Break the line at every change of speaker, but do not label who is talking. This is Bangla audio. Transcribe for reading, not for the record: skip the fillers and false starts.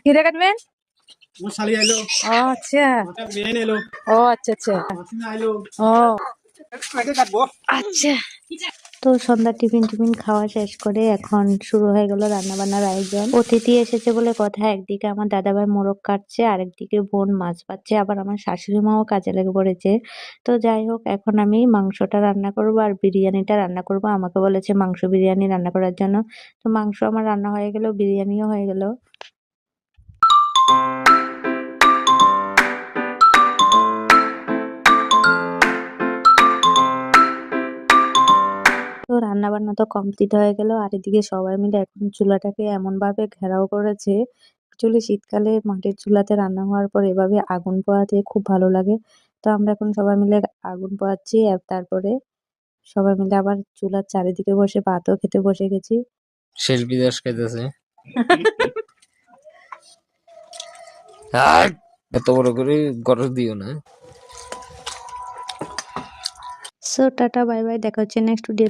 কিরে কাটবেন?
वो साली आइलो
ও আচ্ছা,
मतलब बेन एलो
ও আচ্ছা আচ্ছা,
मशीन आइलो
ও
कैसे काटबो
আচ্ছা। তো সন্ধ্যার টিফিন খাওয়া শেষ করে এখন শুরু হয়ে গেল রান্না বান্নার আয়োজন। অতিথি এসেছে বলে কথা, একদিকে আমার দাদাভাই মোরগ কাটছে, আরেকদিকে বোন মাছ পাচ্ছে, আবার আমার শাশুড়ি মাও কাজে লেগে পড়েছে। তো যাই হোক, এখন আমি মাংসটা রান্না করব আর বিরিয়ানিটা রান্না করব। আমাকে বলেছে মাংস বিরিয়ানি রান্না করার জন্য। তো মাংস আমার রান্না হয়ে গেল, বিরিয়ানিও হয়ে গেল। তো রান্না বান্না তো কমপ্লিট হয়ে গেল, আর এদিকে সবাই মিলে এখন চুলাটাকে এমন ভাবে ঘেরাও করেছে। অ্যাকচুয়ালি শীতকালে মাটির চুলাতে রান্না হওয়ার পর এভাবে আগুন পোহাতে খুব ভালো লাগে। তো আমরা এখন সবাই মিলে আগুন পোহাচ্ছি, আর তারপরে সবাই মিলে আবার চুলার চারিদিকে বসে ভাতও খেতে বসে গেছি।
শেষ বিদেশ খাইতেছে এত বড় করে গরজ দিও না।
সো টাটা বাই বাই, দেখা হচ্ছে নেক্সট ভিডিও।